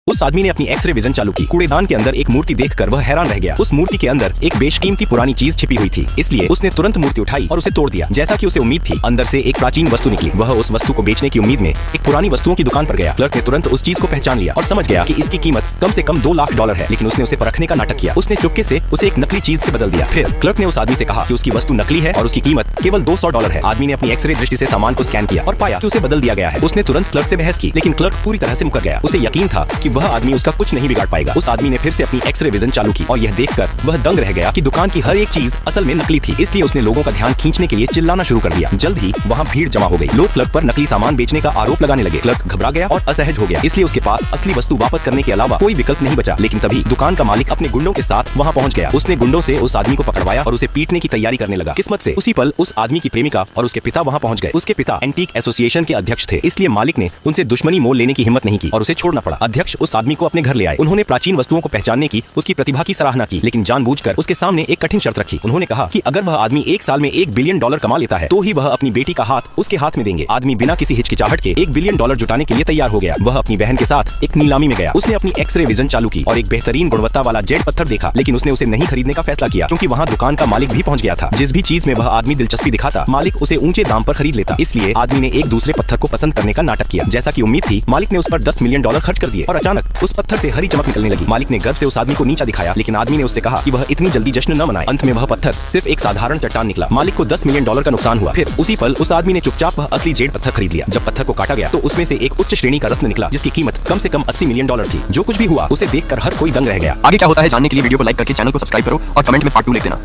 उस आदमी ने अपनी एक्सरे विजन चालू की। कूड़ेदान के अंदर एक मूर्ति देखकर वह हैरान रह गया। उस मूर्ति के अंदर एक बेशकीमती पुरानी चीज छिपी हुई थी, इसलिए उसने तुरंत मूर्ति उठाई और उसे तोड़ दिया। जैसा कि उसे उम्मीद थी, अंदर से एक प्राचीन वस्तु निकली। वह उस वस्तु को बेचने की उम्मीद में एक पुरानी वस्तुओं की दुकान पर गया। क्लर्क ने तुरंत उस चीज को पहचान लिया और समझ गया कि इसकी कीमत कम से कम $2 लाख है, लेकिन उसने उसे परखने का नाटक किया। उसने चुपके से उसे एक नकली चीज से बदल दिया। फिर क्लर्क ने उस आदमी से कहा कि उसकी वस्तु नकली है और उसकी कीमत केवल $200 है। आदमी ने अपनी एक्सरे दृष्टि से सामान को स्कैन किया और पाया कि उसे बदल दिया गया है। उसने तुरंत क्लर्क से बहस की, लेकिन क्लर्क पूरी तरह से मुकर गया। उसे यकीन था कि वह आदमी उसका कुछ नहीं बिगाड़ पाएगा। उस आदमी ने फिर से अपनी एक्सरे विजन चालू की और यह देखकर वह दंग रह गया कि दुकान की हर एक चीज असल में नकली थी। इसलिए उसने लोगों का ध्यान खींचने के लिए चिल्लाना शुरू कर दिया। जल्द ही वहाँ भीड़ जमा हो गई। लोग क्लर्क पर नकली सामान बेचने का आरोप लगाने लगे। क्लर्क घबरा गया और असहज हो गया, इसलिए उसके पास असली वस्तु वापस करने के अलावा कोई विकल्प नहीं बचा। लेकिन तभी दुकान का मालिक अपने गुंडों के साथ वहाँ पहुँच गया। उसने गुंडों से उस आदमी को पकड़वाया और उसे पीटने की तैयारी करने लगा। किस्मत से उसी पल उस आदमी की प्रेमिका और उसके पिता वहाँ पहुँच गए। उसके पिता एंटीक एसोसिएशन के अध्यक्ष थे, इसलिए मालिक ने उनसे दुश्मनी मोल लेने की हिम्मत नहीं की और उसे छोड़ना पड़ा। अध्यक्ष उस आदमी को अपने घर ले आए। उन्होंने प्राचीन वस्तुओं को पहचानने की उसकी प्रतिभा की सराहना की, लेकिन जानबूझकर उसके सामने एक कठिन शर्त रखी। उन्होंने कहा कि अगर वह आदमी एक साल में $1 बिलियन कमा लेता है तो ही वह अपनी बेटी का हाथ उसके हाथ में देंगे। आदमी बिना किसी हिचकिचाहट के $1 बिलियन जुटाने के लिए तैयार हो गया। वह अपनी बहन के साथ एक नीलामी में गया। उसने अपनी एक्सरे विजन चालू की और एक बेहतरीन गुणवत्ता वाला जेड पत्थर देखा, लेकिन उसने उसे नहीं खरीदने का फैसला किया क्योंकि वहाँ दुकान का मालिक भी पहुँच गया था। जिस भी चीज में वह आदमी दिलचस्पी दिखाता, मालिक उसे ऊंचे दाम पर खरीद लेता। इसलिए आदमी ने एक दूसरे पत्थर को पसंद करने का नाटक किया। जैसा कि उम्मीद थी, मालिक ने उस पर $10 मिलियन खर्च कर दिए और अचानक उस पत्थर से हरी चमक निकलने लगी। मालिक ने गर्व से उस आदमी को नीचा दिखाया, लेकिन आदमी ने उससे कहा कि वह इतनी जल्दी जश्न न मनाए। अंत में वह पत्थर सिर्फ एक साधारण चट्टान निकला। मालिक को $10 मिलियन का नुकसान हुआ। फिर उसी पल उस आदमी ने चुपचाप वह असली जेड पत्थर खरीद लिया। जब पत्थर को काटा गया तो उसमें से एक उच्च श्रेणी का रत्न निकला, जिसकी कीमत कम से कम $80 मिलियन थी। जो कुछ भी हुआ उसे देखकर हर कोई दंग रह गया। आगे क्या होता है जानने के लिए वीडियो को लाइक करके चैनल को सब्सक्राइब करो और कमेंट में पार्ट 2 लिख देना।